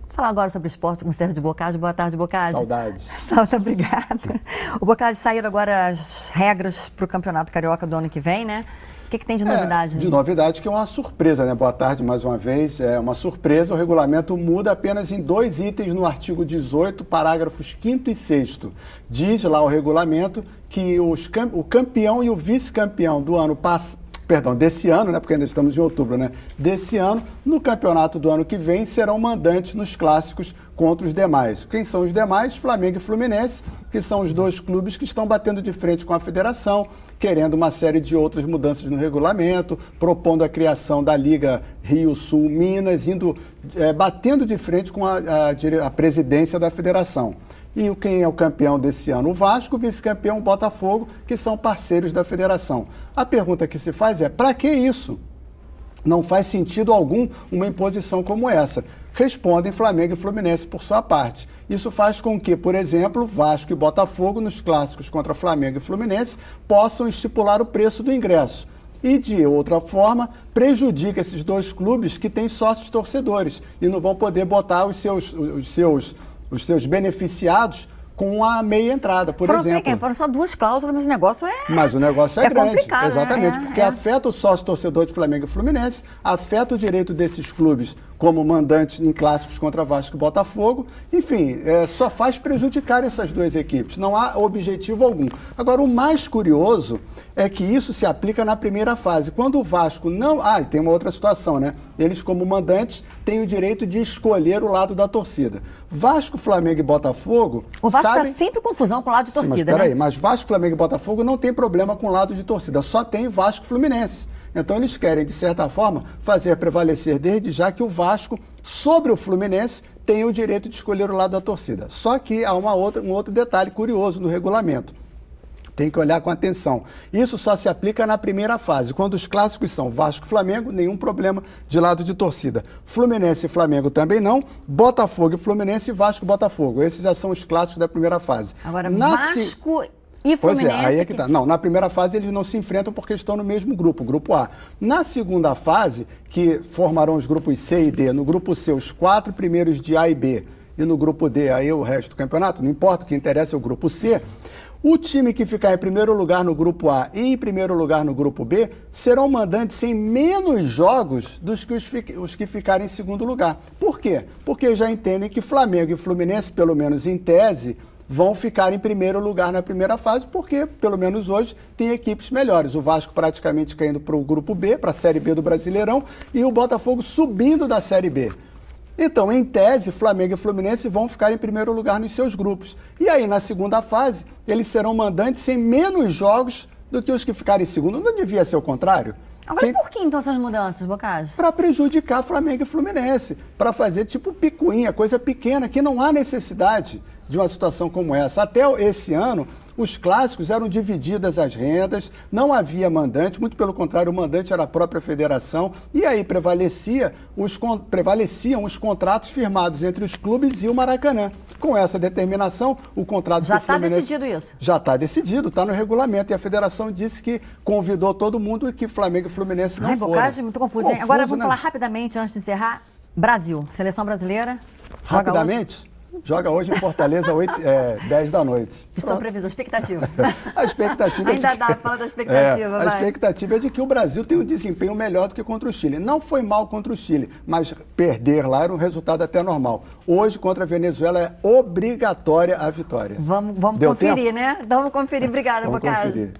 Vamos falar agora sobre esporte com o Sérgio de Boccaccio. Boa tarde, Boccaccio. Saudades. Saudade, obrigada. O Boccaccio, saíram agora as regras para o Campeonato Carioca do ano que vem, né? O que tem de novidade? De novidade, que é uma surpresa, né? Boa tarde mais uma vez. É uma surpresa, o regulamento muda apenas em 2 itens no artigo 18, parágrafos 5º e 6º. Diz lá o regulamento que o campeão e o vice-campeão do ano passado, desse ano, né, porque ainda estamos em outubro, né? Desse ano, no campeonato do ano que vem, serão mandantes nos clássicos contra os demais. Quem são os demais? Flamengo e Fluminense, que são os 2 clubes que estão batendo de frente com a federação, querendo uma série de outras mudanças no regulamento, propondo a criação da Liga Rio-Sul-Minas, batendo de frente com a presidência da federação. E quem é o campeão desse ano? O Vasco, o vice-campeão, o Botafogo, que são parceiros da federação. A pergunta que se faz é, para que isso? Não faz sentido algum uma imposição como essa. Respondem Flamengo e Fluminense por sua parte. Isso faz com que, por exemplo, Vasco e Botafogo, nos clássicos contra Flamengo e Fluminense, possam estipular o preço do ingresso. E, de outra forma, prejudica esses 2 clubes que têm sócios torcedores e não vão poder botar os seus beneficiados com a meia entrada, por exemplo. Foram só 2 cláusulas, mas o negócio é... Mas o negócio é grande, complicado, exatamente, né? porque afeta o sócio-torcedor de Flamengo e Fluminense, afeta o direito desses clubes como mandantes em clássicos contra Vasco e Botafogo, enfim, só faz prejudicar essas 2 equipes, não há objetivo algum. Agora, o mais curioso é que isso se aplica na primeira fase. Quando o Vasco não... e tem uma outra situação, né? Eles, como mandantes, têm o direito de escolher o lado da torcida. Vasco, Flamengo e Botafogo... O Vasco está sempre em confusão com o lado de torcida, mas peraí, mas Vasco, Flamengo e Botafogo não tem problema com o lado de torcida, só tem Vasco e Fluminense. Então eles querem, de certa forma, fazer prevalecer desde já que o Vasco, sobre o Fluminense, tem o direito de escolher o lado da torcida. Só que há um outro detalhe curioso no regulamento. Tem que olhar com atenção. Isso só se aplica na primeira fase. Quando os clássicos são Vasco e Flamengo, nenhum problema de lado de torcida. Fluminense e Flamengo também não. Botafogo e Fluminense e Vasco e Botafogo. Esses já são os clássicos da primeira fase. Agora, Vasco e Fluminense... Pois é, aí é que tá. Não, na primeira fase eles não se enfrentam porque estão no mesmo grupo, grupo A. Na segunda fase, que formarão os grupos C e D, no grupo C, os 4 primeiros de A e B, e no grupo D, aí o resto do campeonato, não importa, o que interessa é o grupo C, o time que ficar em primeiro lugar no grupo A e em primeiro lugar no grupo B serão mandantes em menos jogos dos que os que ficarem em segundo lugar. Por quê? Porque já entendem que Flamengo e Fluminense, pelo menos em tese, vão ficar em primeiro lugar na primeira fase, porque, pelo menos hoje, tem equipes melhores. O Vasco praticamente caindo para o grupo B, para a Série B do Brasileirão, e o Botafogo subindo da Série B. Então, em tese, Flamengo e Fluminense vão ficar em primeiro lugar nos seus grupos. E aí, na segunda fase, eles serão mandantes em menos jogos do que os que ficarem em segundo. Não devia ser o contrário? Agora, por que então essas mudanças, Boccaccio? Para prejudicar Flamengo e Fluminense, para fazer tipo picuinha, coisa pequena, que não há necessidade de uma situação como essa. Até esse ano, os clássicos eram divididas as rendas, não havia mandante, muito pelo contrário, o mandante era a própria federação, e aí prevaleciam os contratos firmados entre os clubes e o Maracanã. Com essa determinação, o contrato já do Fluminense... Já está decidido isso? Já está decidido, está no regulamento, e a federação disse que convidou todo mundo e que Flamengo e Fluminense não foram. Boccaccio, muito confuso. Agora vamos falar rapidamente, antes de encerrar, Brasil, seleção brasileira. Rapidamente? Joga hoje em Fortaleza, 10 da noite. Sua previsão, expectativa. A expectativa Ainda dá, fala da expectativa, vai. A expectativa é de que o Brasil tenha um desempenho melhor do que contra o Chile. Não foi mal contra o Chile, mas perder lá era um resultado até normal. Hoje, contra a Venezuela, é obrigatória a vitória. Vamos conferir, né? Vamos conferir. Obrigada, Boccaccio.